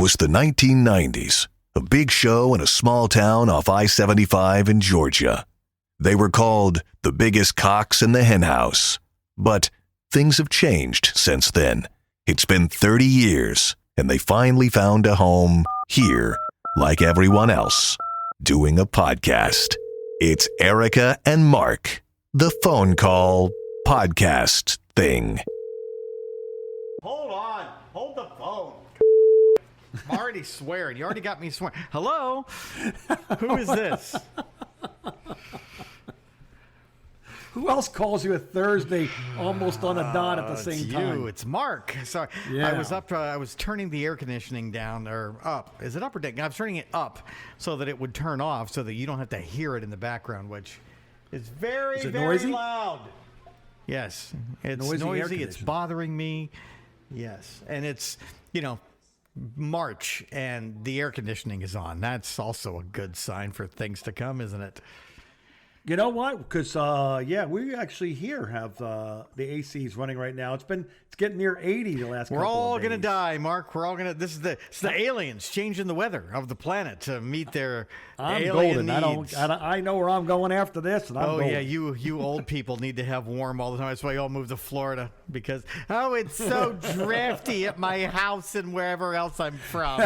was the 1990s, a big show in a small town off I-75 in Georgia. They were called the biggest cocks in the henhouse. But things have changed since then. It's been 30 years, and they finally found a home here, like everyone else, doing a podcast. It's Erica and Mark, the phone call podcast thing. Hold on. Hold the phone. I'm already swearing. You already got me swearing. Hello? Who is this? Who else calls you a Thursday almost on a dot at the same time? It's Mark. Sorry. Yeah. I was turning the air conditioning down or up. Is it up or down? I was turning it up so that it would turn off so that you don't have to hear it in the background, which is very, very noisy? loud. Yes. It's noisy. It's bothering me. Yes. And it's, March and the air conditioning is on. That's also a good sign for things to come, isn't it? You know what? Because we actually here have the ACs running right now. It's getting near 80 the last. We're all gonna die, Mark. We're all gonna. It's the aliens changing the weather of the planet to meet their alien needs. I know where I'm going after this. And I'm golden. Yeah, you old people need to have warm all the time. That's why you all move to Florida because it's so drafty at my house and wherever else I'm from.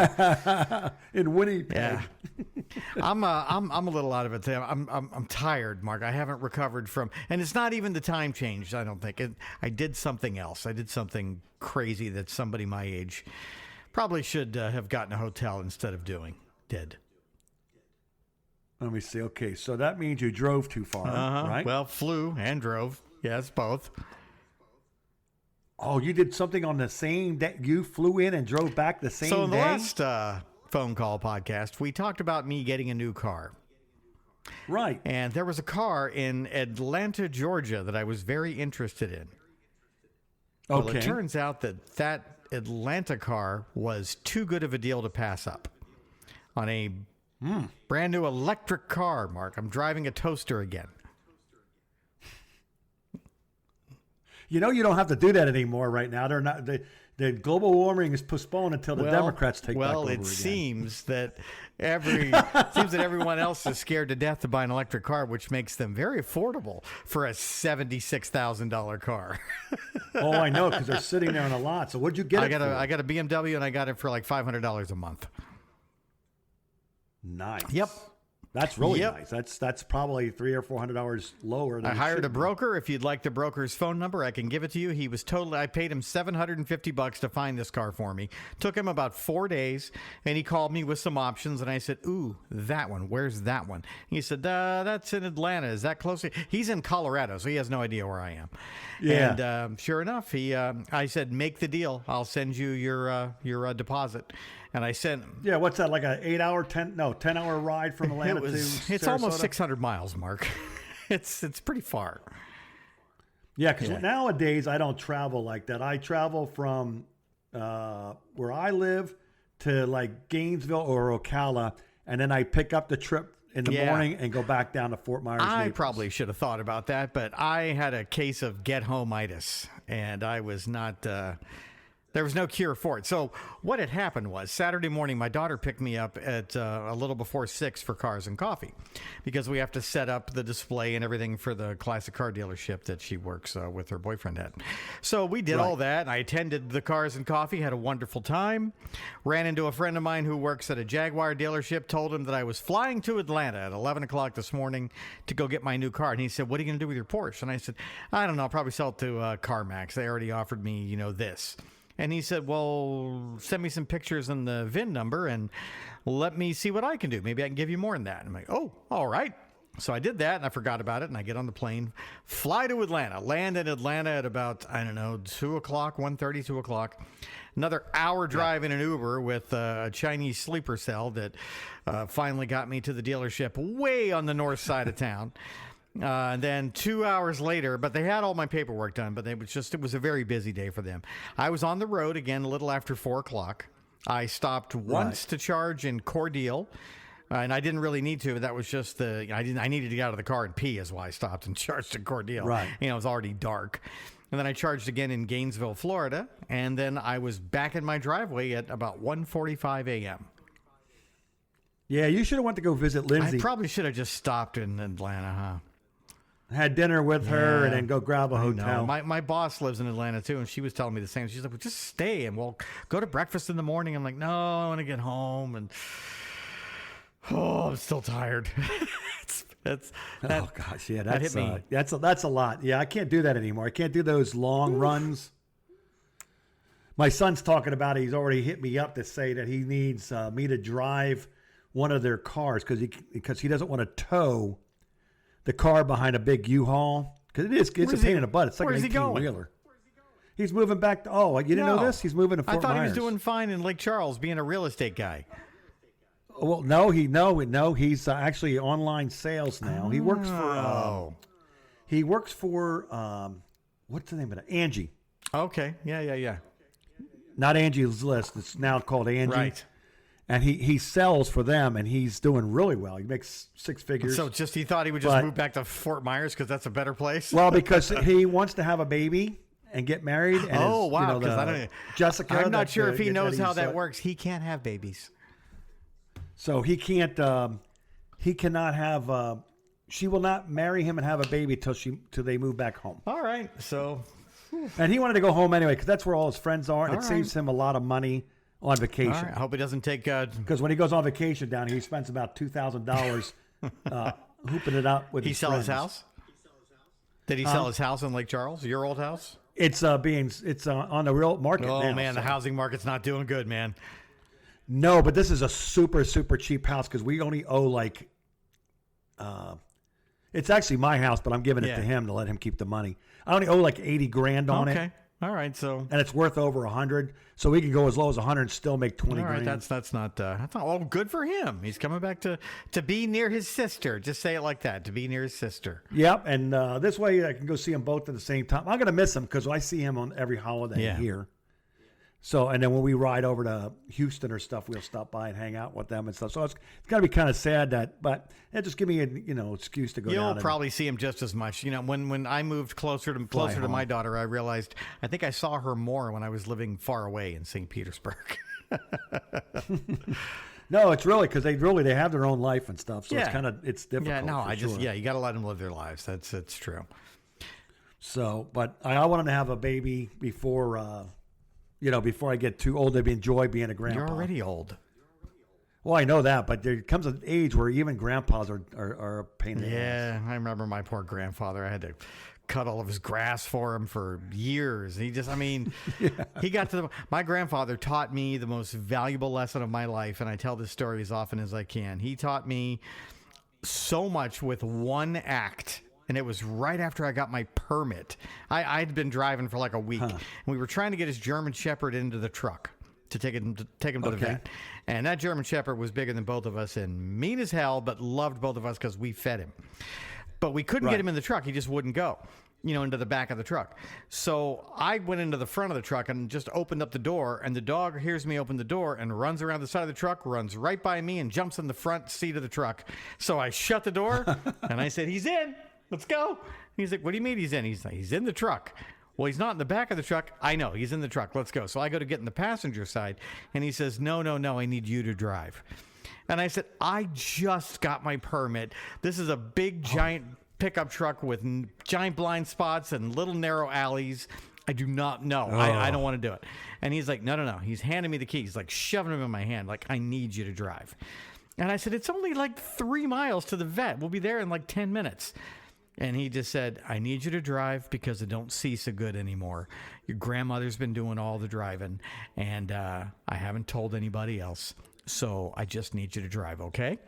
In Winnipeg. Yeah. I'm a little out of it today. I'm tired, Mark. I haven't recovered from, and it's not even the time change. I don't think I did something else. I did something crazy that somebody my age probably should have gotten a hotel instead of doing. Did. Let me see. Okay, so that means you drove too far, right? Well, flew and drove. Yes, both. Oh, you did something on the same day. You flew in and drove back the same day? So in the last phone call podcast, we talked about me getting a new car. Right. And there was a car in Atlanta, Georgia that I was very interested in. Okay. Well, it turns out that Atlanta car was too good of a deal to pass up on a brand new electric car, Mark. I'm driving a toaster again. You don't have to do that anymore right now. They're not. The global warming is postponed until the Democrats take back over again. Well, it seems that everyone else is scared to death to buy an electric car, which makes them very affordable for a $76,000 car. Oh, I know, because they're sitting there on a lot. So what'd you get? I got a BMW, and I got it for like $500 a month. Nice. Yep. That's really nice. That's probably $300 or $400 lower. Than I hired a broker. If you'd like the broker's phone number, I can give it to you. I paid him $750 to find this car for me. Took him about 4 days, and he called me with some options, and I said, "Ooh, that one. Where's that one?" He said, "That's in Atlanta. Is that close?" He's in Colorado, so he has no idea where I am. Yeah. And sure enough, I said, "Make the deal. I'll send you your deposit." And I sent him. Yeah, what's that, like an 10-hour ride from Atlanta to Sarasota? It's almost 600 miles, Mark. It's pretty far. Yeah, because nowadays I don't travel like that. I travel from where I live to like Gainesville or Ocala, and then I pick up the trip in the morning and go back down to Fort Myers. I probably should have thought about that, but I had a case of get-home-itis, and I was not... There was no cure for it. So what had happened was Saturday morning, my daughter picked me up at a little before 6 for Cars and Coffee because we have to set up the display and everything for the classic car dealership that she works with her boyfriend at. So we did all that. And I attended the Cars and Coffee, had a wonderful time, ran into a friend of mine who works at a Jaguar dealership, told him that I was flying to Atlanta at 11 o'clock this morning to go get my new car. And he said, "What are you going to do with your Porsche?" And I said, "I don't know. I'll probably sell it to CarMax. They already offered me, this." And he said, "Well, send me some pictures and the VIN number and let me see what I can do. Maybe I can give you more than that." And I'm like, "Oh, all right." So I did that, and I forgot about it, and I get on the plane, fly to Atlanta, land in Atlanta at about, 2 o'clock, 1:30, 2 o'clock. Another hour drive in an Uber with a Chinese sleeper cell that finally got me to the dealership way on the north side of town. And then 2 hours later, but they had all my paperwork done, but it was a very busy day for them. I was on the road again a little after 4 o'clock. I stopped once to charge in Cordele, and I didn't really need to, but that was just I needed to get out of the car and pee is why I stopped and charged in Cordele. Right. It was already dark. And then I charged again in Gainesville, Florida. And then I was back in my driveway at about 1:45 a.m. Yeah, you should have went to go visit Lindsay. I probably should have just stopped in Atlanta, huh? Had dinner with her and then go grab a hotel. My boss lives in Atlanta too, and she was telling me the same. She's like, well, just stay and we'll go to breakfast in the morning. I'm like, no, I want to get home. And I'm still tired. Oh gosh, yeah, that hit me. That's a lot. Yeah, I can't do that anymore. I can't do those long runs. My son's talking about it. He's already hit me up to say that he needs me to drive one of their cars because he doesn't want to tow the car behind a big U-Haul because it's a pain in the butt. It's like an 18-wheeler. He's moving back to. Oh, you didn't know this? He's moving to Fort Myers. I thought he was doing fine in Lake Charles, being a real estate guy. Well, no, he's actually online sales now. He works for. He works for. What's the name of it? Angie. Okay. Yeah. Not Angie's List. It's now called Angie. Right. And he sells for them, and he's doing really well. He makes six figures. So he thought he would just move back to Fort Myers because that's a better place? Well, because he wants to have a baby and get married. And wow. Because I don't. Jessica. I'm not sure if he knows how that works. He can't have babies. So he can't. He cannot have. She will not marry him and have a baby till they move back home. All right. So. And he wanted to go home anyway because that's where all his friends are. And it saves him a lot of money on vacation. All right. I hope he doesn't take. Because when he goes on vacation down here, he spends about $2,000 hooping it up with. He sell his house. Did he sell his house in Lake Charles? Your old house? It's on the real market now. Oh man, the housing market's not doing good, man. No, but this is a super, super cheap house because we only owe like, it's actually my house, but I'm giving it to him to let him keep the money. I only owe like 80 grand on it. Okay. All right. So. And it's worth over 100. So we can go as low as 100 and still make 20 grand. All right. That's not well, good for him. He's coming back to be near his sister. Just say it like that. To be near his sister. Yep. And this way I can go see them both at the same time. I'm going to miss him because I see him on every holiday here. So, and then when we ride over to Houston or stuff, we'll stop by and hang out with them and stuff. So it's got to be kind of sad but it just give me a excuse to go down. You'll probably see him just as much. When I moved closer to my daughter, I realized I think I saw her more when I was living far away in St. Petersburg. No, it's really because they have their own life and stuff. So it's difficult. Yeah, no, you got to let them live their lives. It's true. So, but I want them to have a baby before. Before I get too old to enjoy being a grandpa. You're already old. Well, I know that, but there comes an age where even grandpas are a pain in the ass. Yeah, I remember my poor grandfather. I had to cut all of his grass for him for years. He just, he got to my grandfather taught me the most valuable lesson of my life, and I tell this story as often as I can. He taught me so much with one act. And it was right after I got my permit. I'd been driving for like a week. And we were trying to get his German Shepherd into the truck to take him to the vet. And that German Shepherd was bigger than both of us and mean as hell, but loved both of us because we fed him. But we couldn't get him in the truck. He just wouldn't go, into the back of the truck. So I went into the front of the truck and just opened up the door. And the dog hears me open the door and runs around the side of the truck, runs right by me and jumps in the front seat of the truck. So I shut the door and I said, he's in. Let's go. And he's like, what do you mean he's in? He's in the truck. Well, he's not in the back of the truck. I know. He's in the truck. Let's go. So I go to get in the passenger side, and he says, no, I need you to drive. And I said, I just got my permit. This is a big, giant pickup truck with giant blind spots and little narrow alleys. I do not know. I don't want to do it. And he's like, no. He's handing me the keys, like shoving them in my hand, like, I need you to drive. And I said, it's only like 3 miles to the vet. We'll be there in like 10 minutes. And he just said, I need you to drive because I don't see so good anymore. Your grandmother's been doing all the driving, and I haven't told anybody else. So I just need you to drive, okay?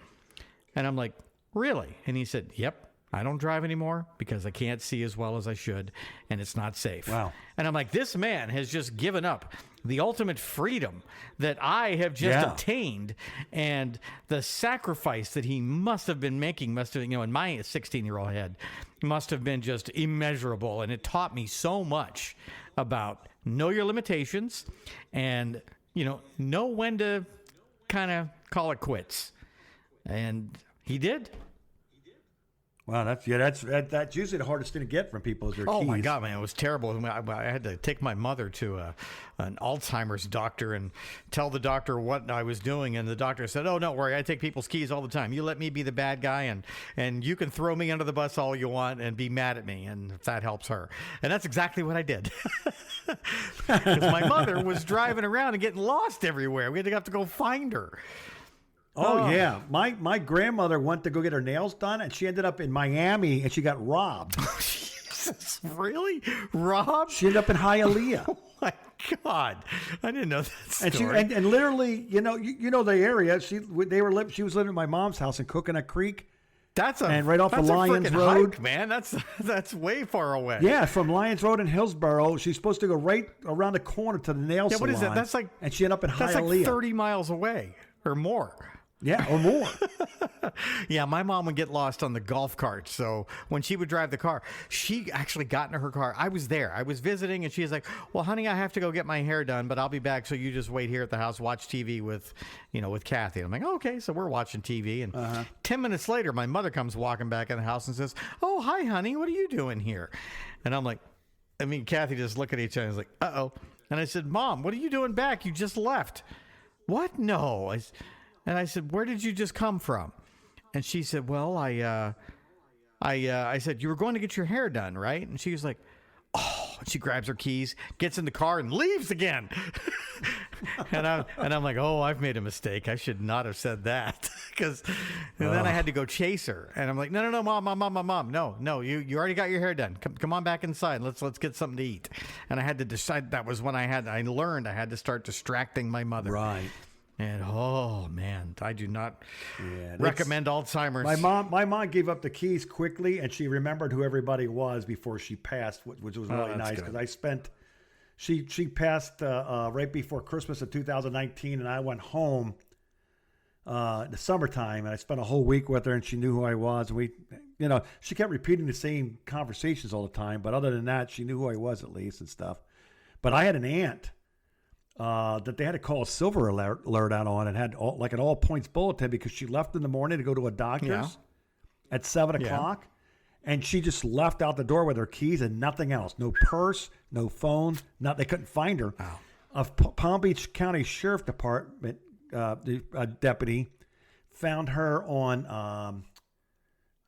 And I'm like, really? And he said, yep, I don't drive anymore because I can't see as well as I should, and it's not safe. Wow. And I'm like, this man has just given up the ultimate freedom that I have just obtained, and the sacrifice that he must have been making in my 16-year-old head must have been just immeasurable. And it taught me so much about know your limitations and, know when to kind of call it quits. And he did. Wow, that's usually the hardest thing to get from people is their keys. Oh my God, man, it was terrible. I had to take my mother to an Alzheimer's doctor and tell the doctor what I was doing, and the doctor said, "Oh, don't worry, I take people's keys all the time. You let me be the bad guy, and you can throw me under the bus all you want and be mad at me, and if that helps her." And that's exactly what I did. Because my mother was driving around and getting lost everywhere. We had to have to go find her. Oh, yeah. My grandmother went to go get her nails done, and she ended up in Miami, and she got robbed. Jesus, really? Robbed? She ended up in Hialeah. Oh, my God. I didn't know that story. And literally, you know the area. She was living at my mom's house in Coconut Creek. And right off of Lyons Road. Hike, man. That's way far away. Yeah, from Lyons Road in Hillsborough. She's supposed to go right around the corner to the nail salon. What is that? That's like, and she ended up in Hialeah. That's like 30 miles away or more. Yeah, or more. Yeah, my mom would get lost on the golf cart. So when she would drive the car, she actually got into her car. I was there. I was visiting, and she was like, "Well, honey, I have to go get my hair done, but I'll be back. So you just wait here at the house, watch TV with Kathy." And I'm like, oh, "Okay." So we're watching TV, and 10 minutes later, my mother comes walking back in the house and says, "Oh, hi, honey. What are you doing here?" And I'm like, Kathy just look at each other and is like, "Uh-oh." And I said, "Mom, what are you doing back? You just left." "What? No." And I said, "Where did you just come from?" And she said, "Well, I said, you were going to get your hair done, right?" And she was like, "Oh," and she grabs her keys, gets in the car, and leaves again. and I'm like, "Oh, I've made a mistake. I should not have said that." And then I had to go chase her. And I'm like, no, mom, no, you already got your hair done. Come on back inside. Let's get something to eat. And I had to decide. That was when I learned I had to start distracting my mother. Right. And oh man, I do not recommend Alzheimer's. My mom gave up the keys quickly, and she remembered who everybody was before she passed, which was really nice because she passed right before Christmas of 2019, and I went home the summertime, and I spent a whole week with her, and she knew who I was. And she kept repeating the same conversations all the time, but other than that, she knew who I was at least and stuff. But I had an aunt that they had to call a silver alert out on, and had an all points bulletin because she left in the morning to go to a doctor's at 7 o'clock, and she just left out the door with her keys and nothing else. No purse, no phone. They couldn't find her. Wow. A Palm Beach County Sheriff Department deputy found her on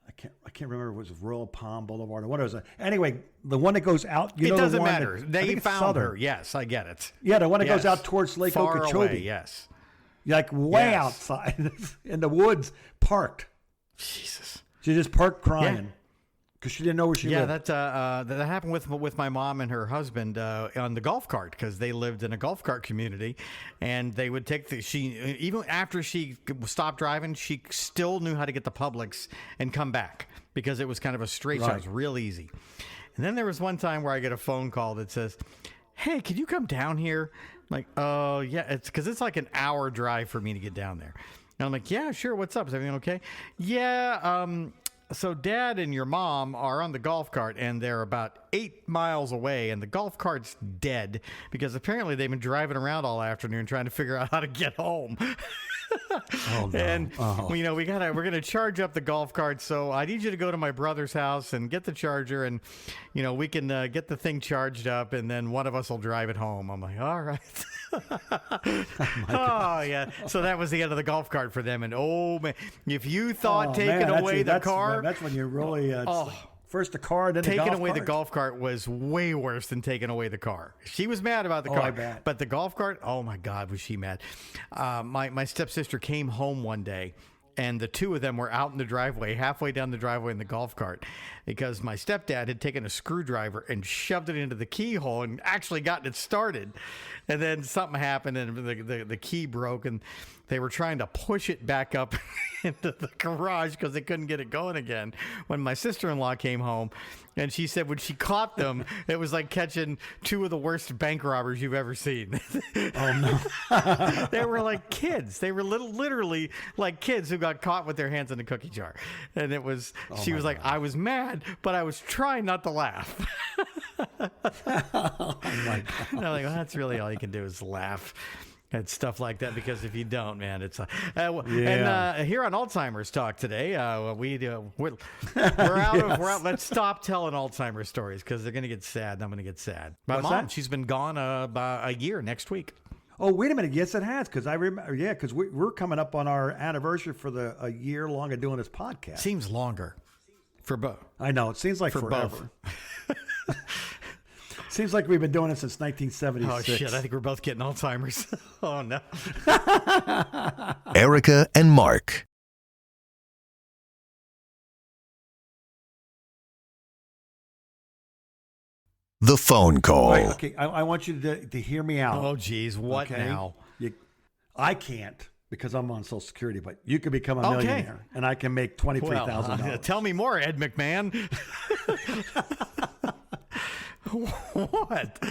I can't remember if it was Royal Palm Boulevard or what it was. Anyway, the one that goes out. It doesn't matter. They found her. Yes, I get it. Yeah, the one that goes out towards Lake Far Okeechobee. Away, yes. Like way outside in the woods, parked. Jesus. She just parked crying because she didn't know where she lived. That happened with my mom and her husband on the golf cart because they lived in a golf cart community, and they would take even after she stopped driving, she still knew how to get to Publix and come back because it was kind of a straight shot. It was real easy. And then there was one time where I get a phone call that says, "Hey, can you come down here?" I'm like, "Oh yeah," it's because it's like an hour drive for me to get down there. And I'm like, "Yeah, sure. What's up? Is everything okay?" "Yeah, so Dad and your mom are on the golf cart, and they're about 8 miles away, and the golf cart's dead because apparently they've been driving around all afternoon trying to figure out how to get home." Oh, no. And we're gonna charge up the golf cart, so I need you to go to my brother's house and get the charger, and we can get the thing charged up, and then one of us will drive it home. I'm like, all right. Oh yeah. So that was the end of the golf cart for them. And oh man, if you thought taking away the car, that's when you really first the car, then the golf cart. Taking away the golf cart was way worse than taking away the car. She was mad about the car, I bet. But the golf cart, oh my God, was she mad? My stepsister came home one day, and the two of them were out in the driveway, halfway down the driveway in the golf cart, because my stepdad had taken a screwdriver and shoved it into the keyhole and actually gotten it started. And then something happened, and the key broke, and they were trying to push it back up into the garage because they couldn't get it going again. When my sister-in-law came home, and she said when she caught them, it was like catching two of the worst bank robbers you've ever seen. Oh, no. They were like kids. They were literally like kids who got caught with their hands in a cookie jar. And it was, she was like, I was mad, but I was trying not to laugh. Oh, my God. And I'm like, well, that's really all you can do is laugh. and stuff like that, because if you don't, man, it's Yeah. and here on Alzheimer's Talk today, we're out Yes. we're out. Let's stop telling Alzheimer's stories because they're gonna get sad, and I'm gonna get sad. My What's mom, that? she's been gone about a year next week. Oh, wait a minute. Yes, it has. Because I remember. Yeah, because we're coming up on our anniversary for a year long of doing this podcast. Seems longer for both. I know. It seems like For forever. both. Seems like we've been doing it since 1976. Oh shit! I think we're both getting Alzheimer's. Oh no. Erica and Mark. The phone call. Wait, okay, I want you to hear me out. Oh geez, what okay? now? I can't because I'm on Social Security, but you could become a Okay. millionaire, and I can make $23,000. Tell me more, Ed McMahon. What?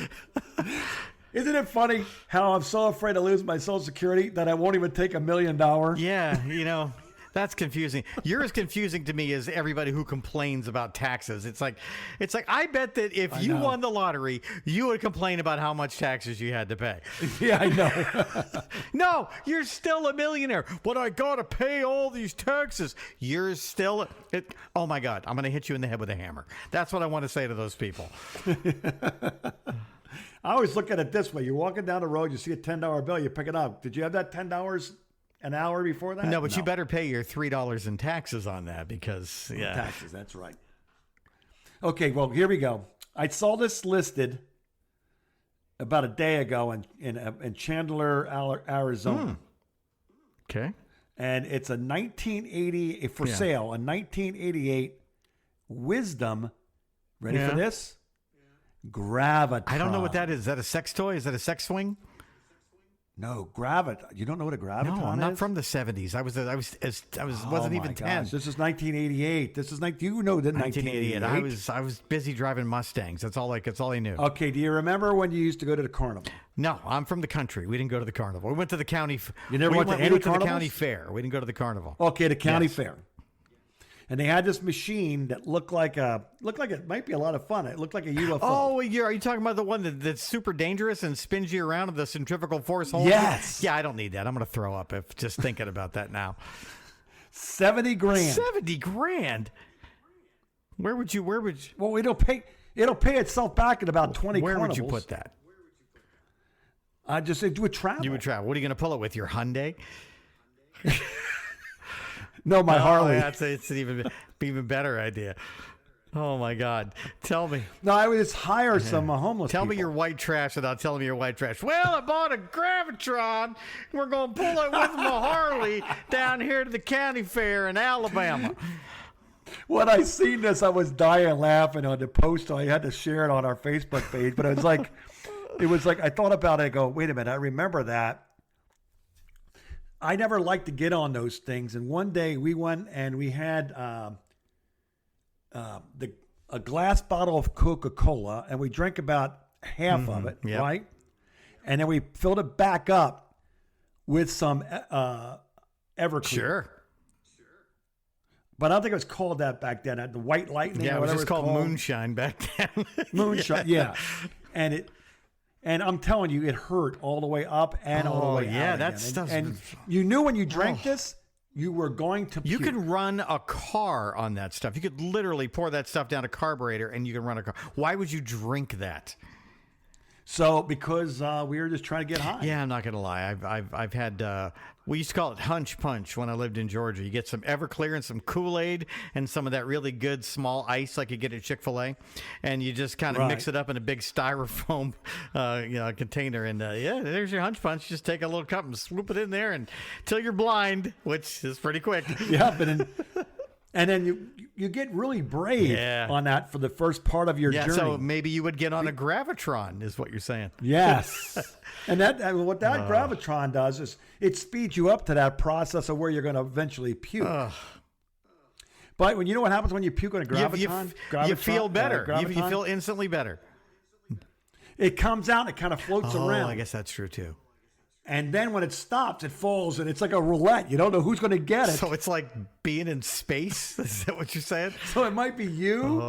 Isn't it funny how I'm so afraid to lose my Social Security that I won't even take $1 million? Yeah, that's confusing. You're as confusing to me as everybody who complains about taxes. It's like I bet that if you know. won the lottery, you would complain about how much taxes you had to pay. Yeah, I know. No, you're still a millionaire, but I gotta pay all these taxes. You're still oh my God, I'm gonna hit you in the head with a hammer. That's what I want to say to those people. I always look at it this way. You're walking down the road, you see a $10 bill, you pick it up. Did you have that $10 an hour before that? No, but you better pay your $3 in taxes on that because Taxes, that's right. Okay, well, here we go. I saw this listed about a day ago in Chandler, Arizona. Okay. And it's a 1980 for sale, a 1988 Wisdom. Ready for this? Gravitron. I don't know what that is. Is that a sex toy? Is that a sex swing? No, You don't know what a Gravitron is? No, I'm not from the 70s. I wasn't even 10. This is 1988. You know that 1988. 1988. I was busy driving Mustangs. That's all I knew. Okay, do you remember when you used to go to the carnival? No, I'm from the country. We didn't go to the carnival. We went to the county. You never went to any We went to the carnivals? county fair. We didn't go to the carnival. Okay, the county Yes. fair. And they had this machine that looked like it might be a lot of fun. It looked like a UFO. Oh, are you talking about the one that's super dangerous and spins you around with the centrifugal force holds Yes. you? Yeah, I don't need that. I'm going to throw up if just thinking about that now. 70 grand. 70 grand. Where would you? Well, it'll pay itself back in about 20 Where carnivals. would you put that? I just said you would travel. You would travel. What are you going to pull it with? Your Hyundai? No, my Harley. That's it's an even better idea. Oh my God! Tell me. No, I would just hire some homeless Tell people. me your white trash without telling me your white trash. Well, I bought a Gravitron. We're going to pull it with my Harley down here to the county fair in Alabama. When I seen this, I was dying laughing on the post. I had to share it on our Facebook page, but it was like I thought about it. I go, wait a minute, I remember that. I never liked to get on those things, and one day we went and we had a glass bottle of Coca-Cola, and we drank about half of it, yep. right? And then we filled it back up with some Everclear. Sure. But I don't think it was called that back then. The White Lightning. Yeah, or it was whatever just it's called moonshine back then. Moonshine. Yeah, and I'm telling you, it hurt all the way up and all the way yeah, out. that again. stuff's- And you knew when you drank this, you were going to. You puke. can run a car on that stuff. You could literally pour that stuff down a carburetor and you can run a car. Why would you drink that? So because we were just trying to get high. Yeah, I'm not gonna lie. I've had we used to call it hunch punch when I lived in Georgia. You get some Everclear and some Kool-Aid and some of that really good small ice like you get at Chick-fil-A, and you just kind of mix it up in a big styrofoam container. And there's your hunch punch. Just take a little cup and swoop it in there until you're blind, which is pretty quick. Yeah, and then you get really brave on that for the first part of your journey. So maybe you would get on a Gravitron, is what you're saying. Yes. And what that Gravitron does is it speeds you up to that process of where you're going to eventually puke. But when you know what happens when you puke on a Gravitron? You feel better. You Graviton? feel instantly better. It comes out and it kind of floats around. I guess that's true too. And then when it stops, it falls, and it's like a roulette. You don't know who's going to get it. So it's like being in space? Is that what you're saying? So it might be you,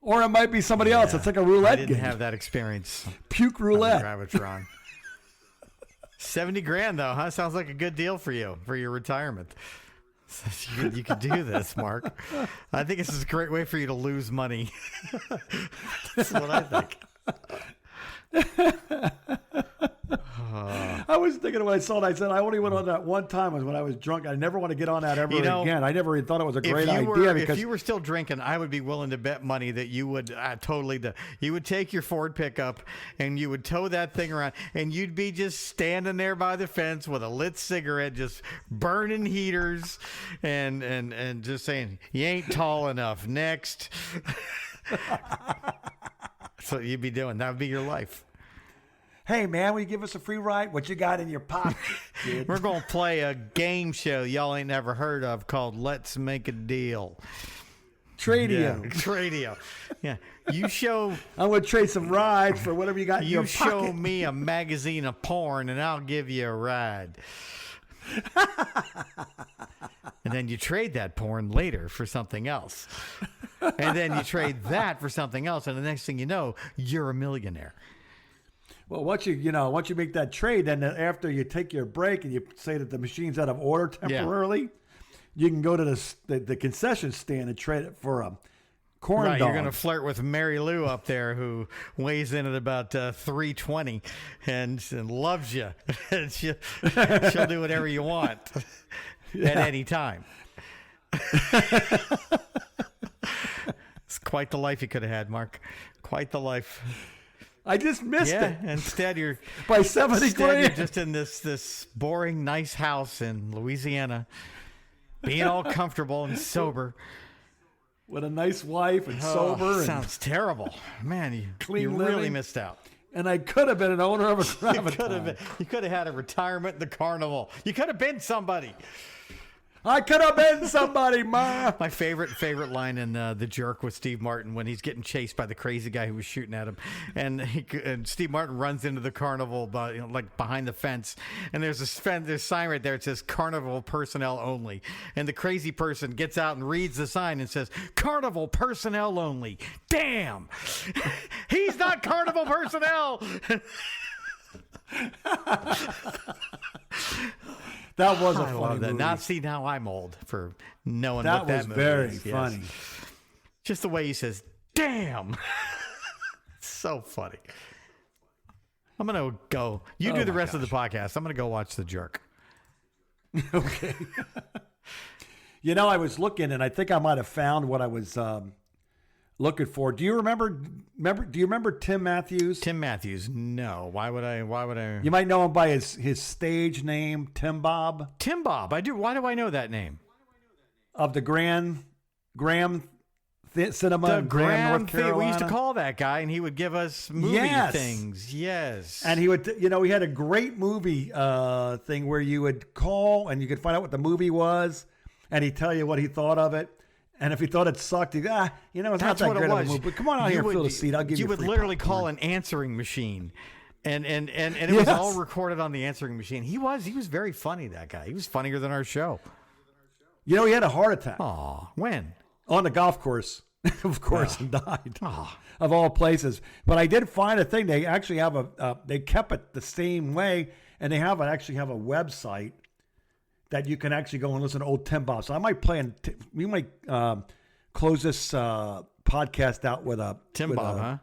or it might be somebody else. It's like a roulette I didn't game. have that experience. Puke roulette. Gravitron. 70 grand though, huh? Sounds like a good deal for you for your retirement. You could do this, Mark. I think this is a great way for you to lose money. That's what I think. I was thinking when I saw it, I said I only went on that one time was when I was drunk. I never want to get on that ever again. I never even thought it was a great idea. If you were still drinking, I would be willing to bet money that you would you would take your Ford pickup and you would tow that thing around and you'd be just standing there by the fence with a lit cigarette, just burning heaters and just saying, you ain't tall enough. Next. So you'd be doing. That would be your life. Hey, man, will you give us a free ride? What you got in your pocket, kid? We're going to play a game show y'all ain't never heard of called Let's Make a Deal. Tradio. Yeah, Tradio. Yeah. You show... I'm going to trade some rides for whatever you got in your pocket. You show me a magazine of porn, and I'll give you a ride. And then you trade that porn later for something else. And then you trade that for something else, and the next thing you know, you're a millionaire. Well, once you make that trade, then after you take your break and you say that the machine's out of order temporarily, you can go to the concession stand and trade it for a corn dog. You're going to flirt with Mary Lou up there, who weighs in at about 320 and loves you. And she'll do whatever you want at any time. It's quite the life you could have had, Mark. Quite the life. I just missed it. Instead, you're by 70 grand. You're just in this boring, nice house in Louisiana, being all comfortable and sober, with a nice wife and sober. Sounds terrible, man. You really missed out. And I could have been an owner of a carnival. You could have had a retirement in the carnival. You could have been somebody. I could have been somebody, Ma. My favorite line in The Jerk with Steve Martin when he's getting chased by the crazy guy who was shooting at him, and Steve Martin runs into the carnival, like behind the fence, and there's a sign right there. It says "Carnival personnel only," and the crazy person gets out and reads the sign and says "Carnival personnel only." Damn, he's not carnival personnel. That was a funny movie. Now I'm old for knowing that what that movie is. That was very funny. Just the way he says, damn. It's so funny. I'm going to go. You do the rest of the podcast. I'm going to go watch The Jerk. Okay. I was looking, and I think I might have found what I was looking for. Do you remember Tim Matthews? Tim Matthews? No. Why would I? You might know him by his stage name, Tim Bob. Tim Bob. I do. Why do I know that name? Of the Graham Cinema in Graham, North Carolina. We used to call that guy, and he would give us movie things. Yes. And he would, he had a great movie thing where you would call and you could find out what the movie was, and he'd tell you what he thought of it. And if he thought it sucked, he'd it's not that great of a movie. But come on out here and fill the seat. I'll give you. You would literally call an answering machine, and it was all recorded on the answering machine. He was very funny. That guy. He was funnier than our show. He had a heart attack. Oh, when? On the golf course, of course, and died. Of all places. But I did find a thing. They actually have they kept it the same way, and they actually have a website that you can actually go and listen to old Tim Bob. So I might we might close this podcast out with a Tim Bob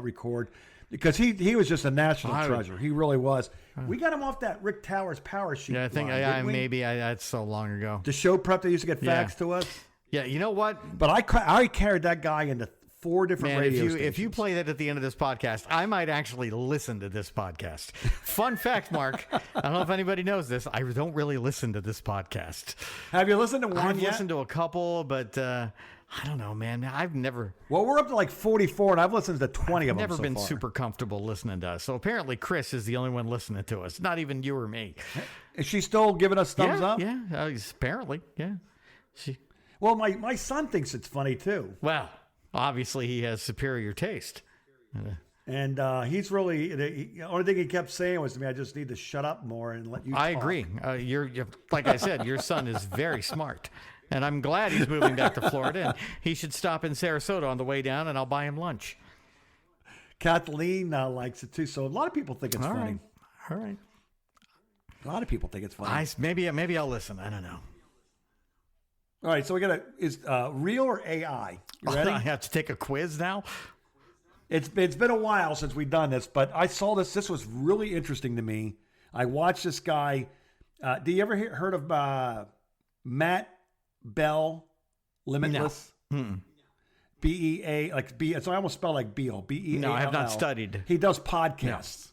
record, because he was just a national treasure. He really was. We got him off that Rick Towers Power Sheet. Yeah, I think that's so long ago. The show prep they used to get faxed to us. Yeah, you know what? But I carried that guy into 4 different radio stations. If you play that at the end of this podcast, I might actually listen to this podcast. Fun fact, Mark. I don't know if anybody knows this. I don't really listen to this podcast. Have you listened to one I've yet? listened to a couple, but I don't know, man. I've never... Well, we're up to like 44, and I've listened to 20 of them so far. Never been super comfortable listening to us. So apparently Chris is the only one listening to us. Not even you or me. Is she still giving us thumbs up? Yeah, apparently, yeah. Well, my son thinks it's funny, too. Well... Obviously, he has superior taste. And he's really, the only thing he kept saying was to me, I just need to shut up more and let you talk. I agree. You're like I said, your son is very smart. And I'm glad he's moving back to Florida. And he should stop in Sarasota on the way down, and I'll buy him lunch. Kathleen likes it, too. So a lot of people think it's funny. Right. All right. A lot of people think it's funny. Maybe I'll listen. I don't know. All right, so is real or AI? You ready? I have to take a quiz now. It's been a while since we've done this, but I saw this. This was really interesting to me. I watched this guy. Do you ever heard of Matt Bell Limitless? No. BEA, like B. So I almost spell like BO. BEALL. No, I have not studied. He does podcasts.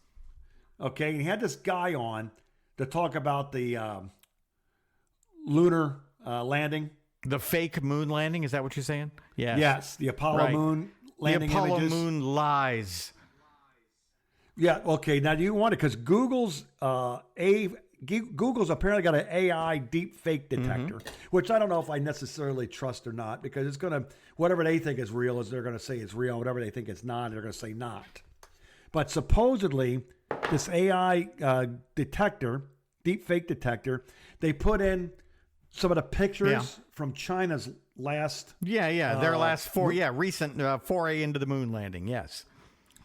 No. Okay, and he had this guy on to talk about the lunar landing. The fake moon landing, is that what you're saying? Yes. Yes, the Apollo moon landing The Apollo images. moon lies. Yeah, okay. Now, do you want it? Because Google's apparently got an AI deep fake detector, which I don't know if I necessarily trust or not, because it's going to, whatever they think is real is they're going to say it's real. Whatever they think it's not, they're going to say not. But supposedly, this AI detector, deep fake detector, they put in some of the pictures from China's last... their last recent foray into the moon landing, yes.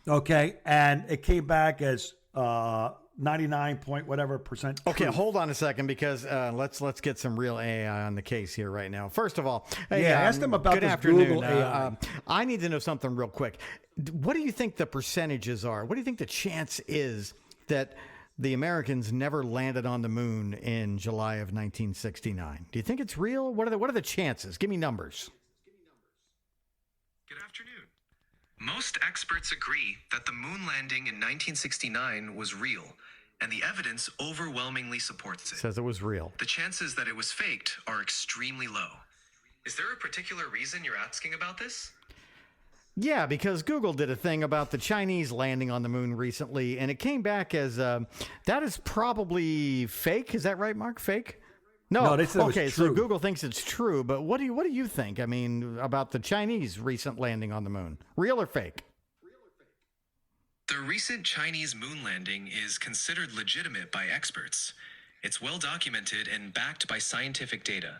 Okay, and it came back as 99 point whatever percent. Okay, truth. hold on a second, because let's get some real AI on the case here right now. First of all, ask them about good this afternoon. Google AI. I need to know something real quick. What do you think the percentages are? What do you think the chance is that the Americans never landed on the moon in July of 1969? Do you think it's real? What are the chances? Give me numbers. Good afternoon. Most experts agree that the moon landing in 1969 was real, and the evidence overwhelmingly supports it. Says it was real. The chances that it was faked are extremely low. Is there a particular reason you're asking about this? Yeah, because Google did a thing about the Chinese landing on the moon recently, and it came back as that is probably fake. Is that right, Mark? Fake? No, they said it was okay. true. So Google thinks it's true, but what do you think? I mean, about the Chinese recent landing on the moon, real or fake? The recent Chinese moon landing is considered legitimate by experts. It's well documented and backed by scientific data.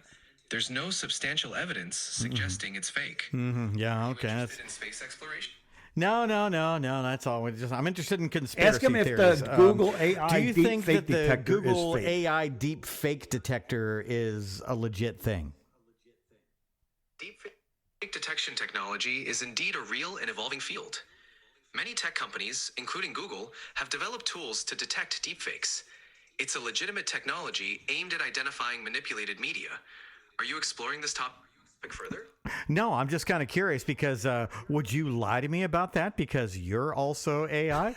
There's no substantial evidence suggesting it's fake. Yeah, Are you okay. interested in space exploration? No. That's all. I'm interested in conspiracy Ask him if theories. the Google AI do you deep think fake that the detector Google is fake? AI deep fake detector is a legit thing? Deepfake detection technology is indeed a real and evolving field. Many tech companies, including Google, have developed tools to detect deepfakes. It's a legitimate technology aimed at identifying manipulated media. Are you exploring this topic further? No, I'm just kind of curious because would you lie to me about that because you're also AI?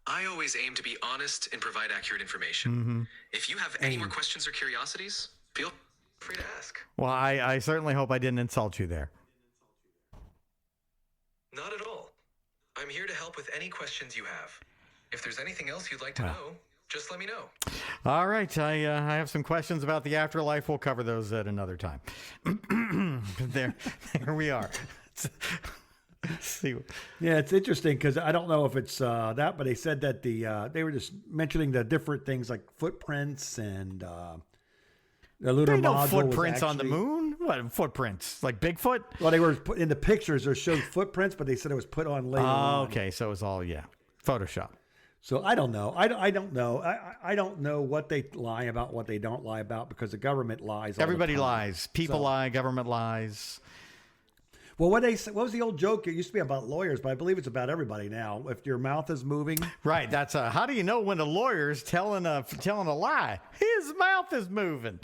I always aim to be honest and provide accurate information. If you have any more questions or curiosities, feel free to ask. Well, I certainly hope I didn't insult you there. Not at all. I'm here to help with any questions you have. If there's anything else you'd like to know, just let me know. All right. I have some questions about the afterlife. We'll cover those at another time. there we are. See. Yeah, it's interesting because I don't know if it's that, but they said that they were just mentioning the different things like footprints and the lunar There ain't no module footprints was on the actually- moon. What footprints? Like Bigfoot? Well, they were put in the pictures. They showed footprints, but they said it was put on later. Oh, on. okay. So it was all Photoshop. So I don't know. I don't know. I don't know what they lie about, what they don't lie about, because the government lies. All Everybody the time. lies. People lie. Government lies. Well, what was the old joke? It used to be about lawyers, but I believe it's about everybody now. If your mouth is moving, Right. That's how do you know when a lawyer's telling a lie? His mouth is moving.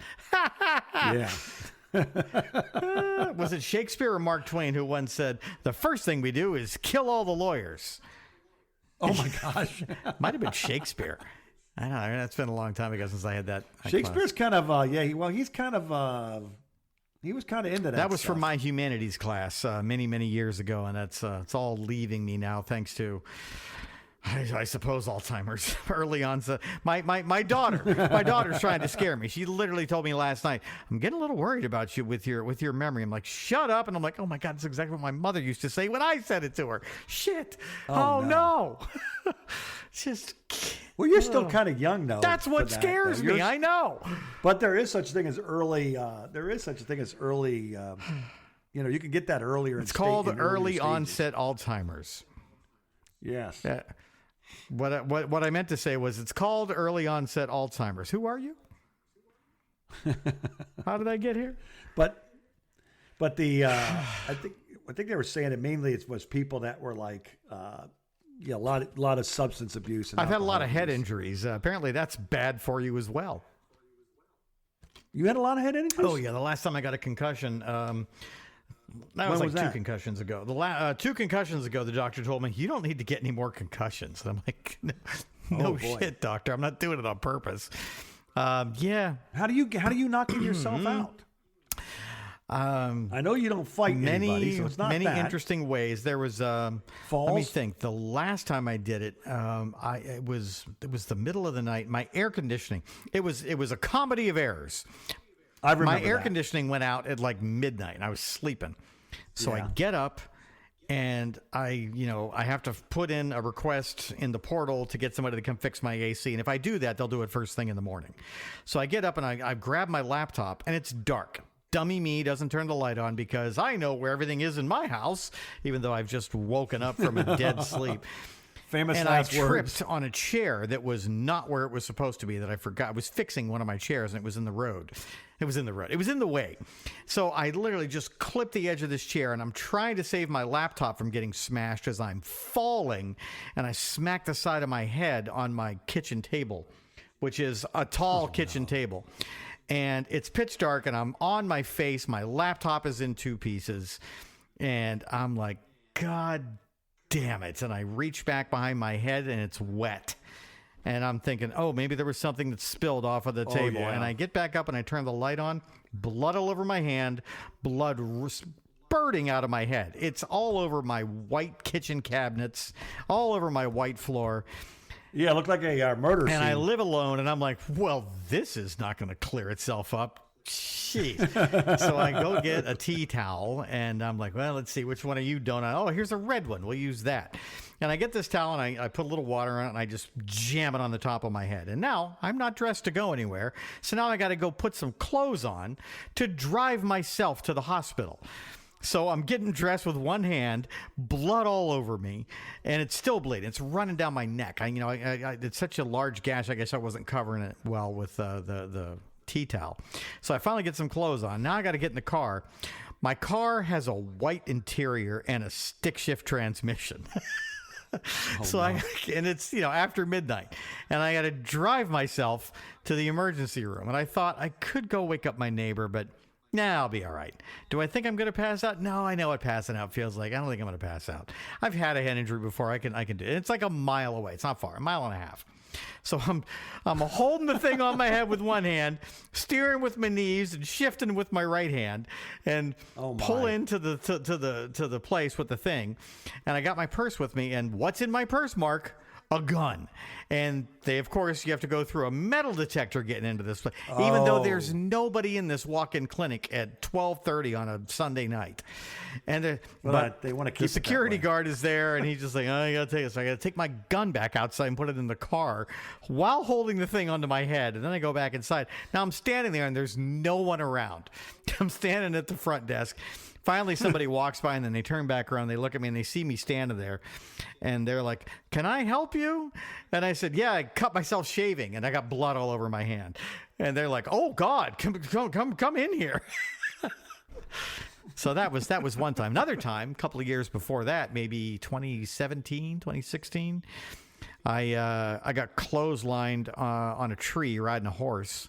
yeah. Was it Shakespeare or Mark Twain who once said, the first thing we do is kill all the lawyers? Oh my gosh. Might have been Shakespeare. I don't know. That's been a long time ago since I had that. Shakespeare's class. kind of he's kind of he was kind of into that. That was stuff. from my humanities class many years ago, and that's it's all leaving me now thanks to, I suppose, Alzheimer's. Early onset. My daughter's trying to scare me. She literally told me last night, "I'm getting a little worried about you with your memory." I'm like, "Shut up!" And I'm like, "Oh my God, that's exactly what my mother used to say when I said it to her." Shit. Oh no. Just. Well, you're still kind of young though. That's what scares me. I know. But there is such a thing as early. You can get that earlier. It's called early onset Alzheimer's. Yes. What I meant to say was it's called early onset Alzheimer's. Who are you? How did I get here? But the I think they were saying it mainly it was people that were like a lot of substance abuse. And I've had a lot of head abuse. injuries. Apparently, that's bad for you as well. You had a lot of head injuries? Oh yeah, the last time I got a concussion. That was like two concussions ago. 2 concussions ago, the doctor told me, you don't need to get any more concussions. And I'm like, no shit, doctor. I'm not doing it on purpose. Yeah. How do you knock yourself out? I know you don't fight anybody, so it's not many that. Interesting ways. There was falls. Let me think. The last time I did it, it was the middle of the night. My air conditioning. It was a comedy of errors. I remember my air that. conditioning went out at like midnight. And I was sleeping, so I get up. And I have to put in a request in the portal to get somebody to come fix my AC. And if I do that, they'll do it first thing in the morning. So I get up and I grab my laptop, and it's dark. Dummy me doesn't turn the light on because I know where everything is in my house, even though I've just woken up from a dead sleep. Famous and last I tripped words. on a chair that was not where it was supposed to be, that I forgot. I was fixing one of my chairs, and it was in the road. It was in the way. So I literally just clipped the edge of this chair, and I'm trying to save my laptop from getting smashed as I'm falling, and I smacked the side of my head on my kitchen table, which is a tall kitchen table. And it's pitch dark, and I'm on my face. My laptop is in 2 pieces, and I'm like, God damn it. And I reach back behind my head, and it's wet. And I'm thinking, oh, maybe there was something that spilled off of the table. yeah. And I get back up, and I turn the light on. Blood all over my hand. Blood spurting out of my head. It's all over my white kitchen cabinets, all over my white floor. Yeah, it looked like a murder scene. And I live alone, and I'm like, well, this is not going to clear itself up. Jeez. So I go get a tea towel, and I'm like, well, let's see, which one of you don't I? Oh, here's a red one. We'll use that. And I get this towel, and I put a little water in it, and I just jam it on the top of my head. And now I'm not dressed to go anywhere. So now I got to go put some clothes on to drive myself to the hospital. So I'm getting dressed with one hand, blood all over me, and it's still bleeding. It's running down my neck. It's such a large gash. I guess I wasn't covering it well with the tea towel. So I finally get some clothes on. Now I got to get in the car. My car has a white interior and a stick shift transmission. And it's, after midnight, and I got to drive myself to the emergency room. And I thought I could go wake up my neighbor, but nah, I'll be all right. Do I think I'm going to pass out? No, I know what passing out feels like. I don't think I'm going to pass out. I've had a head injury before. I can do it. It's like a mile away. It's not far, 1.5 miles. So I'm holding the thing on my head with one hand, steering with my knees and shifting with my right hand, and pull into the place with the thing. And I got my purse with me, and what's in my purse, Mark? A gun. And you have to go through a metal detector getting into this place, even though there's nobody in this walk-in clinic at 12:30 on a Sunday night. And but they want to keep the security guard is there, and he's just like, I gotta take this. I gotta take my gun back outside and put it in the car while holding the thing onto my head. And then I go back inside. Now I'm standing there, and there's no one around. I'm standing at the front desk. Finally, somebody walks by, and then they turn back around. They look at me, and they see me standing there, and they're like, "Can I help you?" And I said, "Yeah, I cut myself shaving, and I got blood all over my hand." And they're like, "Oh God, come in here." So that was one time. Another time, a couple of years before that, maybe 2017, 2016, I got clotheslined on a tree riding a horse.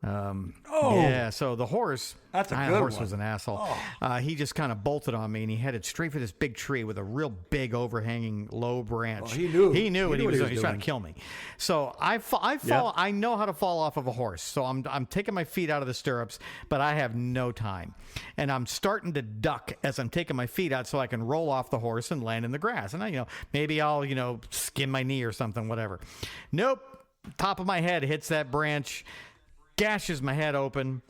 Yeah, so the horse, That's a the good horse one. was an asshole. He just kind of bolted on me, and he headed straight for this big tree with a real big overhanging low branch. He knew what he was doing. He was trying doing. to kill me. So I fall. I know how to fall off of a horse. So I'm taking my feet out of the stirrups, but I have no time, and I'm starting to duck as I'm taking my feet out so I can roll off the horse and land in the grass. And maybe I'll skin my knee or something, whatever. Nope. Top of my head hits that branch, gashes my head open,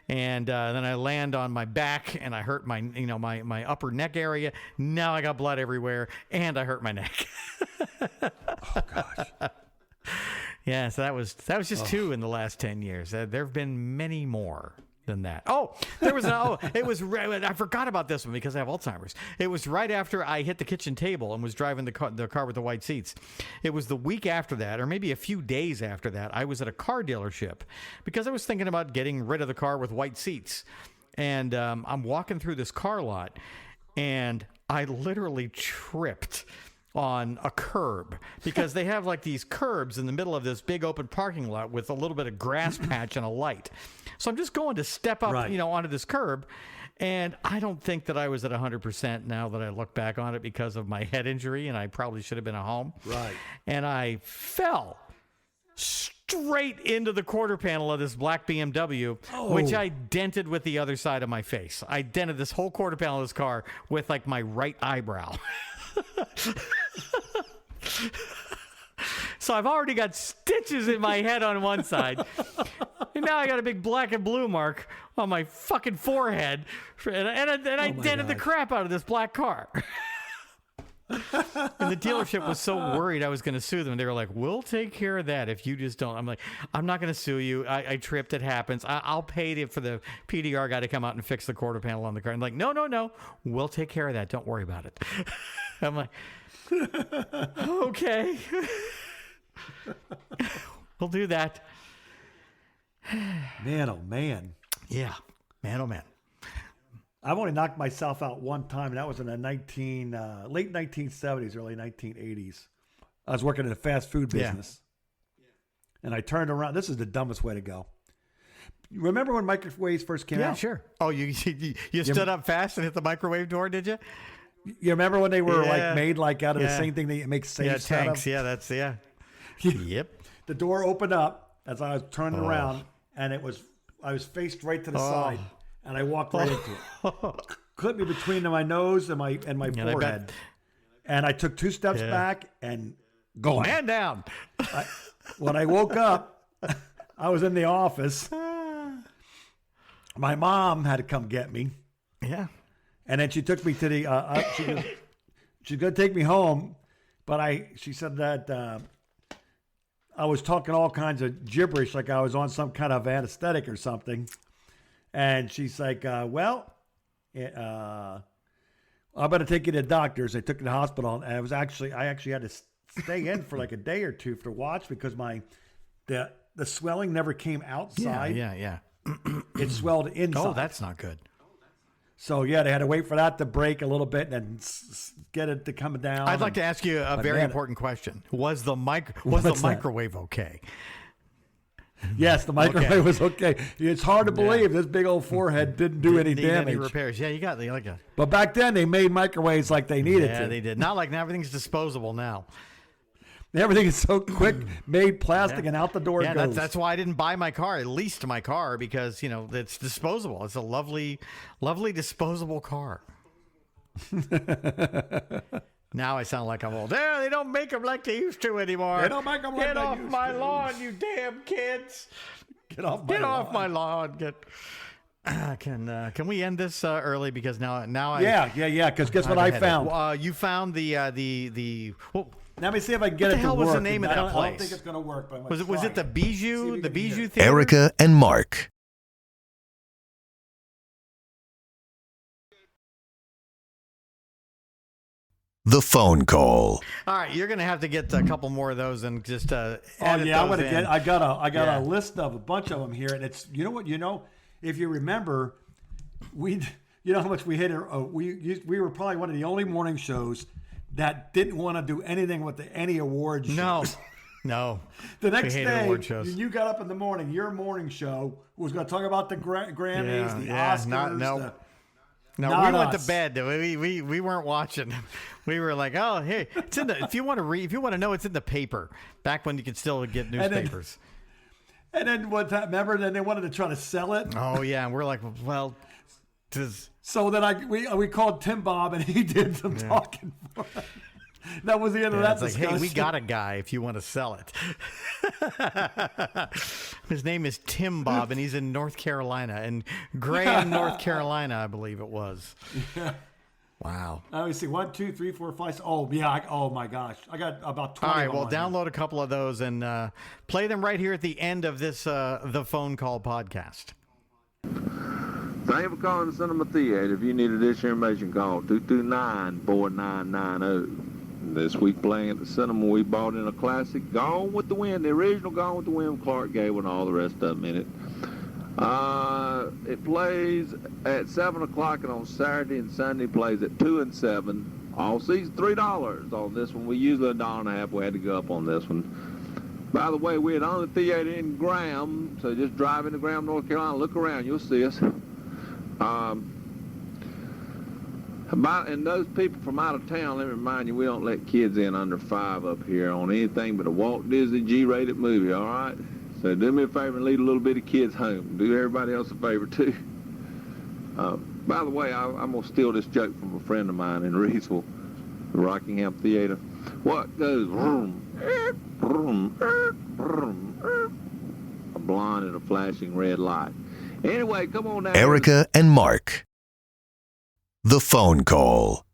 and then I land on my back, and I hurt my my upper neck area. Now I got blood everywhere, and I hurt my neck. Oh gosh. Yeah, so that was just 2 in the last 10 years. There have been many more. than that. Oh, there was I forgot about this one because I have Alzheimer's. It was right after I hit the kitchen table and was driving the car with the white seats. It was the week after that, or maybe a few days after that, I was at a car dealership because I was thinking about getting rid of the car with white seats. And I'm walking through this car lot, and I literally tripped on a curb because they have like these curbs in the middle of this big open parking lot with a little bit of grass patch and a light. So I'm just going to step up, onto this curb. And I don't think that I was at 100% now that I look back on it because of my head injury, and I probably should have been at home. Right. And I fell straight into the quarter panel of this black BMW, which I dented with the other side of my face. I dented this whole quarter panel of this car with like my right eyebrow. So I've already got stitches in my head on one side, and now I got a big black and blue mark on my fucking forehead, and I dented the crap out of this black car. And the dealership was so worried I was going to sue them. They were like, "We'll take care of that if you just don't." I'm like, "I'm not going to sue you. I tripped. It happens. I'll pay for the PDR guy to come out and fix the quarter panel on the car." I'm like, No. We'll take care of that. Don't worry about it." I'm like, "Okay." We'll do that. Man, oh man. Yeah. Man, oh man. I've only knocked myself out one time, and that was in the late 1970s, early 1980s. I was working in a fast food business. Yeah. And I turned around. This is the dumbest way to go. Remember when microwaves first came out? Yeah, sure. Oh, you stood up fast and hit the microwave door, did you? You remember when they were like made like out of the same thing they make safes out of? Tanks. Yeah, that's Yep. The door opened up as I was turning around, and I was faced right to the side, and I walked right into it. Clipped me between my nose and my forehead. And I took 2 steps back and gone. Man down. When I woke up, I was in the office. My mom had to come get me. Yeah. And then she took me to the she's going to take me home, but she said that I was talking all kinds of gibberish, like I was on some kind of anesthetic or something. And she's like, I better take you to the doctors. They took me to the hospital, and I actually had to stay in for like a day or two to watch because the swelling never came outside. Yeah. It swelled inside. Oh, that's not good. So, they had to wait for that to break a little bit and get it to come down. I'd like to ask you a very important question. Was the microwave okay? Yes, the microwave was okay. It's hard to believe this big old forehead didn't do any damage. Any repairs. Yeah, you got But back then, they made microwaves like they needed to. Yeah, they did. Not like now. Everything's disposable now. Everything is so quick, made plastic, and out the door it goes. That's why I didn't buy my car. I leased my car because, it's disposable. It's a lovely, lovely disposable car. Now I sound like I'm old. They don't make them like they used to anymore. They don't make them like Get they off used my to. lawn, you damn kids. Get off my lawn. Can we end this early because now I yeah because guess what I found? You found the let me see if I can get it to work. What the hell was the name of that place? I don't think it's going to work, but I'm was it the Bijou? The Bijou Theater? Erica and Mark. The phone call. All right, you're going to have to get a couple more of those and just edit those in. I got a list of a bunch of them here, and it's if you remember, you know how much we hated. We were probably one of the only morning shows that didn't want to do anything with any awards shows. No. The next day, you got up in the morning. Your morning show was going to talk about the Grammys, the Oscars. No, we went to bed. We weren't watching. We were like, oh, hey, it's in the. If you want to know, it's in the paper. Back when you could still get newspapers. And then one time, remember? Then they wanted to try to sell it. Oh yeah, and we're like, well, so then we called Tim Bob, and he did some talking for us. That was the end of that discussion. Like, hey, we got a guy if you want to sell it. His name is Tim Bob, and he's in North Carolina, in Graham, North Carolina, I believe it was. Yeah. Wow. Let me see. 1, 2, 3, 4, 5. Oh, yeah. Oh, my gosh. I got about 20. All right. Well, download a couple of those and play them right here at the end of this The Phone Call podcast. Thank you for calling the Cinema Theater. If you need additional information, call 229-4990. This week playing at the cinema, we bought in a classic, Gone with the Wind, the original Gone with the Wind, Clark Gable and all the rest of them in it. It plays at 7 o'clock, and on Saturday and Sunday plays at 2 and 7. All seats $3 on this one. We usually $1.50. We had to go up on this one. By the way, we're at the theater in Graham, so just drive into Graham, North Carolina, look around, you'll see us. And those people from out of town, let me remind you, we don't let kids in under 5 up here on anything but a Walt Disney G-rated movie, all right? So do me a favor and leave a little bit of kids home. Do everybody else a favor, too. By the way, I'm going to steal this joke from a friend of mine in Reedsville, the Rockingham Theater. What goes vroom, vroom, vroom, a blonde in a flashing red light. Anyway, come on now. Erica and Mark. The phone call.